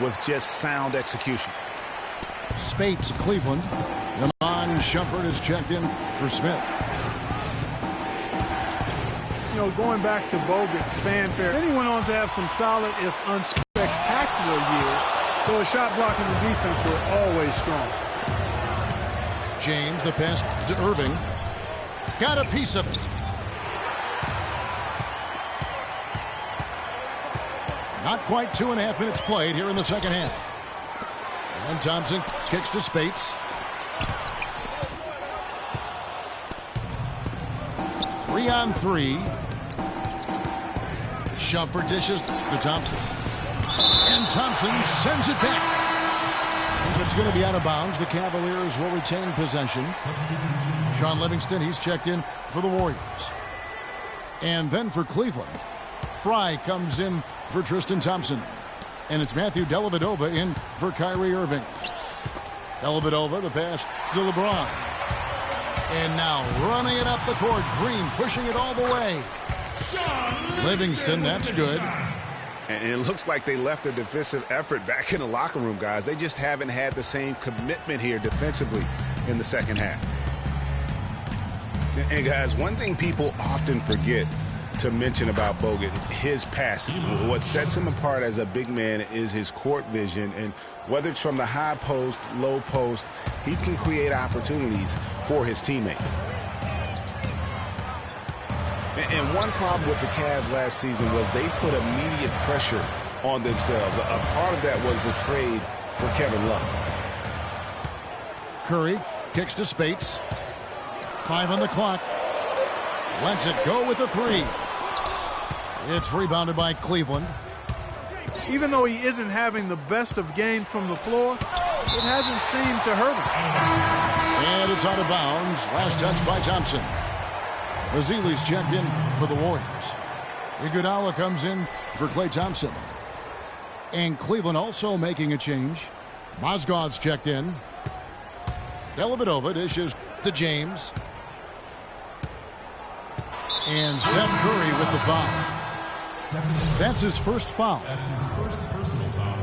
with just sound execution. Spates, Cleveland. Iman Shumpert is checked in for Smith. You know, going back to Bogut's fanfare, then he went on to have some solid, if unspectacular years, though his shot blocking and defense were always strong. James, the pass to Irving. Got a piece of it. Not quite 2.5 minutes played here in the second half. And Thompson kicks to Spates. 3-on-3. Shumpert dishes to Thompson. And Thompson sends it back. If it's going to be out of bounds, the Cavaliers will retain possession. Sean Livingston, he's checked in for the Warriors. And then for Cleveland, Fry comes in for Tristan Thompson. And it's Matthew Dellavedova in for Kyrie Irving. Dellavedova, the pass to LeBron. And now running it up the court. Green pushing it all the way. Livingston, that's good. And it looks like they left a defensive effort back in the locker room, guys. They just haven't had the same commitment here defensively in the second half. And guys, one thing people often forget to mention about Bogut, his passing. What sets him apart as a big man is his court vision, and whether it's from the high post, low post, he can create opportunities for his teammates. And one problem with the Cavs last season was they put immediate pressure on themselves. A part of that was the trade for Kevin Love. Curry kicks to Spates. 5 on the clock. Lets it go with the 3. It's rebounded by Cleveland. Even though he isn't having the best of games from the floor, it hasn't seemed to hurt him. And it's out of bounds. Last touch by Thompson. Ezeli's checked in for the Warriors. Iguodala comes in for Klay Thompson. And Cleveland also making a change. Mozgov's checked in. Dellavedova dishes to James. And Steph Curry with the foul. That's his first foul. That's his first personal foul.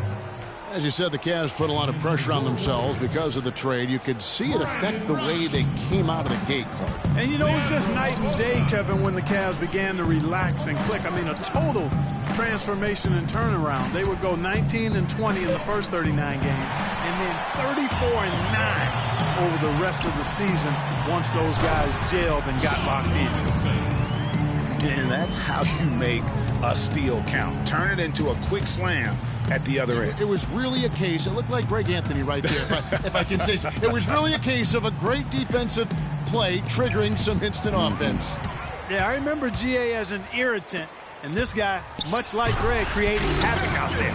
As you said, the Cavs put a lot of pressure on themselves because of the trade. You could see it affect the way they came out of the gate, Clark. And you know, it's just night and day, Kevin, when the Cavs began to relax and click. I mean, a total transformation and turnaround. They would go 19-20 in the first 39 games, and then 34-9 over the rest of the season once those guys gelled and got locked in. And that's how you make a steal count. Turn it into a quick slam at the other end. It was really a case, it looked like Greg Anthony right there, if I can say so. It was really a case of a great defensive play triggering some instant offense. Yeah, I remember GA as an irritant, and this guy, much like Greg, creating havoc out there.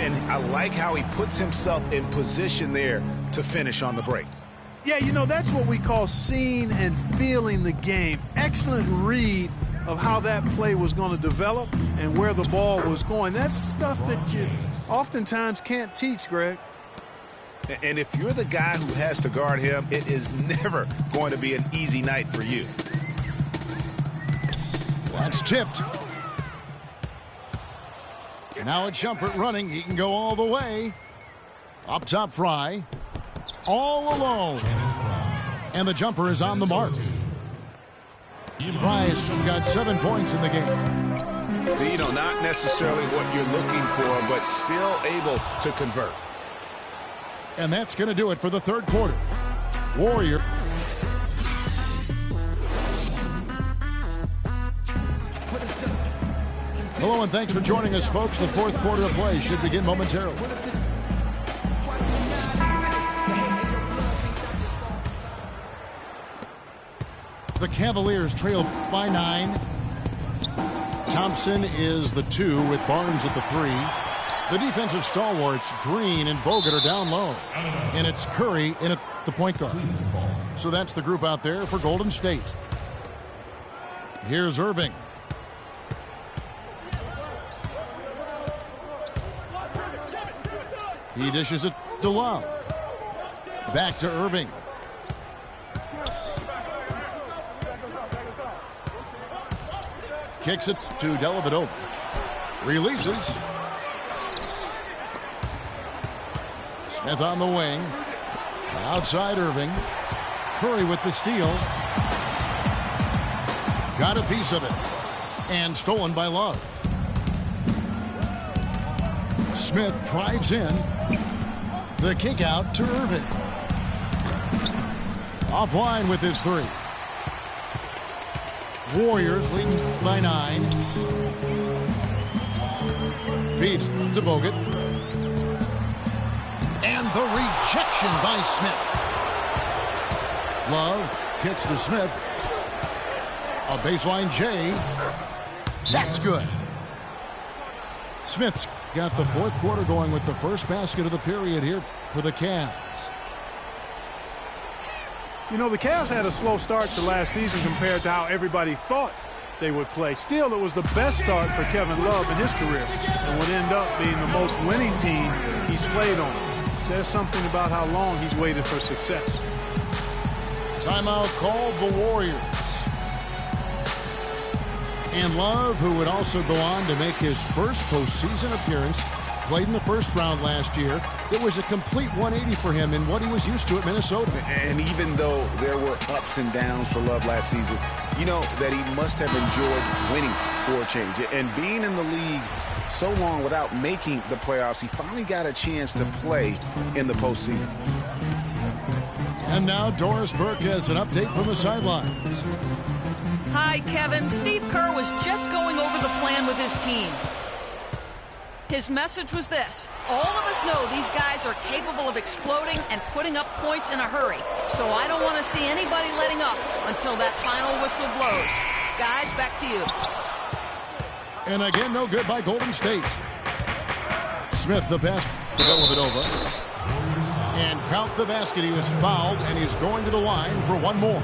And I like how he puts himself in position there to finish on the break. Yeah, you know, that's what we call seeing and feeling the game. Excellent read of how that play was going to develop and where the ball was going. That's stuff that you oftentimes can't teach, Greg. And if you're the guy who has to guard him, it is never going to be an easy night for you. That's tipped. Now it's Shumpert running. He can go all the way. Up top, Fry. All alone. And the jumper is on the mark. Fry's got 7 points in the game. You know, not necessarily what you're looking for, but still able to convert. And that's going to do it for the third quarter. Warrior. Hello and thanks for joining us, folks. The fourth quarter of play should begin momentarily. The Cavaliers trail by 9. Thompson is the 2 with Barnes at the 3. The defensive stalwarts, Green and Bogut, are down low. And it's Curry in at the point guard. So that's the group out there for Golden State. Here's Irving. He dishes it to Love. Back to Irving. Kicks it to Dellavedova. Releases. Smith on the wing. Outside Irving. Curry with the steal. Got a piece of it. And stolen by Love. Smith drives in. The kick out to Irving. Offline with his three. Warriors leading by 9. Feeds to Bogut. And the rejection by Smith. Love kicks to Smith. A baseline J. That's good. Smith's got the fourth quarter going with the first basket of the period here for the Cavs. You know, the Cavs had a slow start to last season compared to how everybody thought they would play. Still, it was the best start for Kevin Love in his career and would end up being the most winning team he's played on. Says something about how long he's waited for success. Timeout called the Warriors. And Love, who would also go on to make his first postseason appearance, played in the first round last year. It was a complete 180 for him in what he was used to at Minnesota. And even though there were ups and downs for Love last season, you know that he must have enjoyed winning for a change. And being in the league so long without making the playoffs, he finally got a chance to play in the postseason. And now Doris Burke has an update from the sidelines. Hi, Kevin. Steve Kerr was just going over the plan with his team. His message was this: all of us know these guys are capable of exploding and putting up points in a hurry, so I don't want to see anybody letting up until that final whistle blows. Guys, back to you. And again, no good by Golden State. Smith the pass to Dellavedova. And count the basket. He was fouled, and he's going to the line for one more.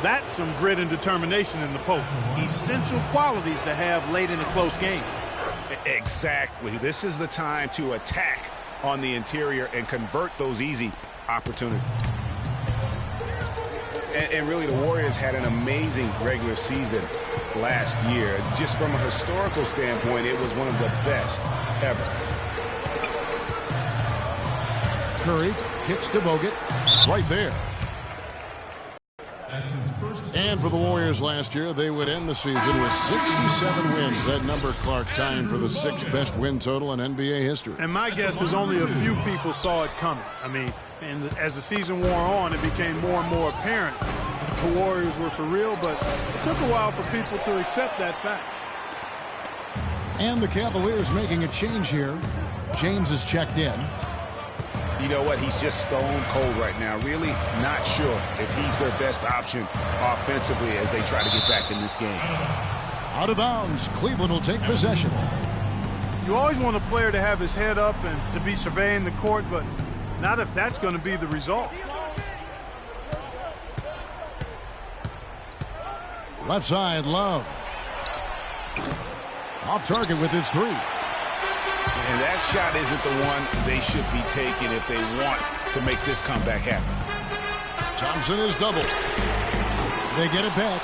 That's some grit and determination in the post. Essential qualities to have late in a close game. Exactly. This is the time to attack on the interior and convert those easy opportunities. And really, the Warriors had an amazing regular season last year. Just from a historical standpoint, it was one of the best ever. Curry kicks to Bogut. Right there. And for the Warriors last year, they would end the season with 67 wins. That number, Clark, tying for the 6th best win total in NBA history. And my guess is only a few people saw it coming. I mean, and as the season wore on, it became more and more apparent that the Warriors were for real, but it took a while for people to accept that fact. And the Cavaliers making a change here. James is checked in. You know what? He's just stone cold right now. Really not sure if he's their best option offensively as they try to get back in this game. Out of bounds. Cleveland will take possession. You always want a player to have his head up and to be surveying the court, but not if that's going to be the result. Left side, Love. Off target with his three. And that shot isn't the one they should be taking if they want to make this comeback happen. Thompson is doubled. They get it back.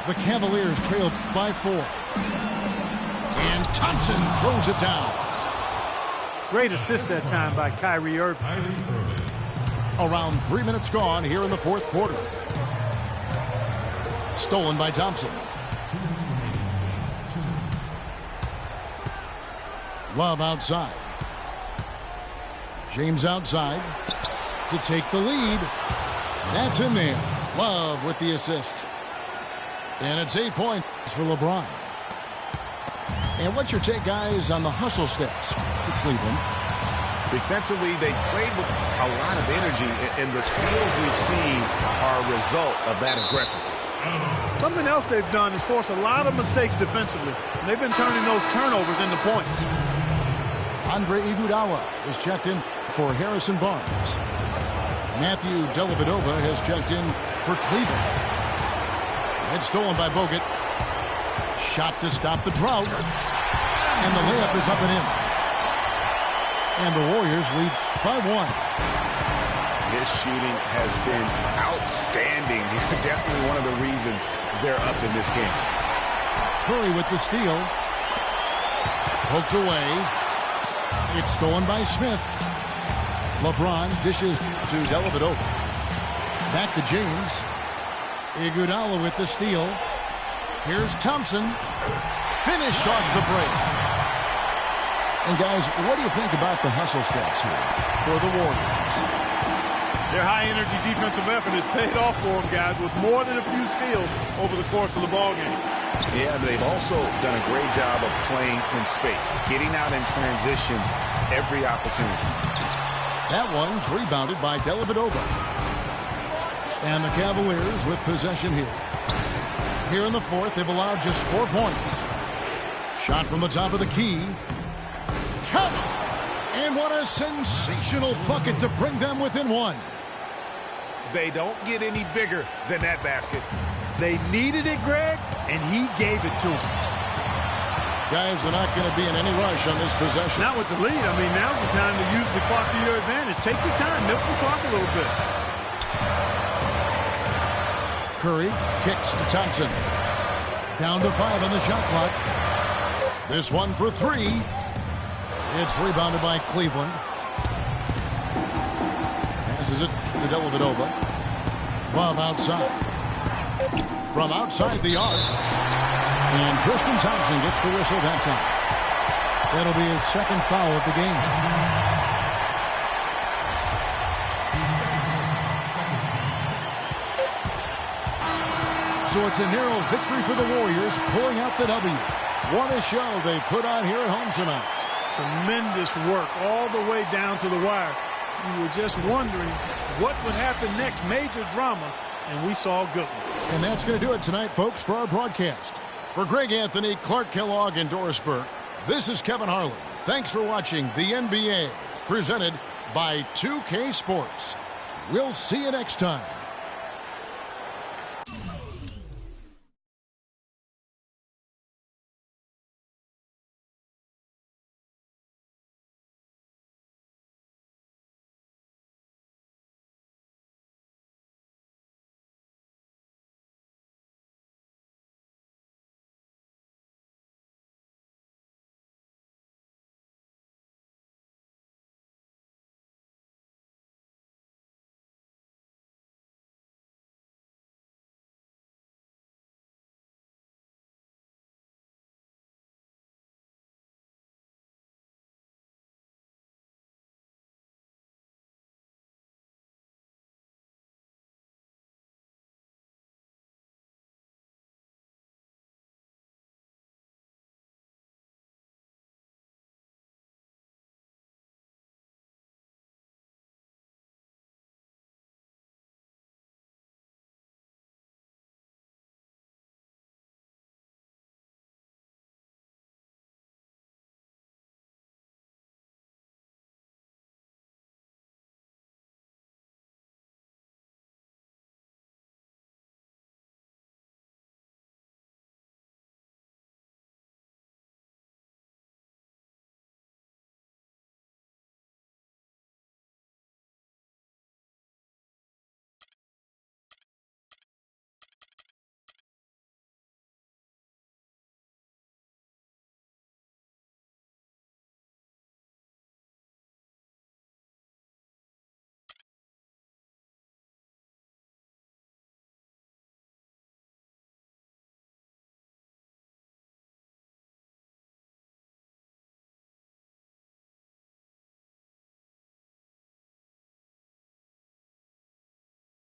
The Cavaliers trail by 4. And Thompson throws it down. Great assist that time by Kyrie Irving. Around 3 minutes gone here in the fourth quarter. Stolen by Thompson. Love outside. James outside to take the lead. That's in there. Love with the assist. And it's 8 points for LeBron. And what's your take, guys, on the hustle stats for Cleveland? Defensively, they played with a lot of energy, and the steals we've seen are a result of that aggressiveness. Something else they've done is force a lot of mistakes defensively, and they've been turning those turnovers into points. Andre Iguodala is checked in for Harrison Barnes. Matthew Dellavedova has checked in for Cleveland. It's stolen by Bogut. Shot to stop the drought. And the layup is up and in. And the Warriors lead by 1. His shooting has been outstanding. Definitely one of the reasons they're up in this game. Curry with the steal. Poked away. It's stolen by Smith. LeBron dishes to Dellavedova. Back to James. Iguodala with the steal. Here's Thompson. Finished off the break. And guys, what do you think about the hustle stats here for the Warriors? Their high-energy defensive effort has paid off for them, guys, with more than a few steals over the course of the ballgame. Yeah, they've also done a great job of playing in space, getting out in transition every opportunity. That one's rebounded by Dellavedova. And the Cavaliers with possession here. Here in the fourth, they've allowed just 4 points. Shot from the top of the key. Count it! And what a sensational bucket to bring them within one. They don't get any bigger than that basket. They needed it, Greg, and he gave it to them. Guys, they're not going to be in any rush on this possession. Not with the lead. I mean, now's the time to use the clock to your advantage. Take your time. Milk the clock a little bit. Curry kicks to Thompson. Down to 5 on the shot clock. This one for 3. It's rebounded by Cleveland. Passes it to Dellavedova. Love outside. From outside the arc. And Tristan Thompson gets the whistle that time. That'll be his second foul of the game. So it's a narrow victory for the Warriors, pulling out the W. What a show they put on here at home tonight. Tremendous work all the way down to the wire. You were just wondering what would happen next. Major drama, and we saw a good one. And that's going to do it tonight, folks, for our broadcast. For Greg Anthony, Clark Kellogg, and Doris Burke, this is Kevin Harlan. Thanks for watching the NBA, presented by 2K Sports. We'll see you next time.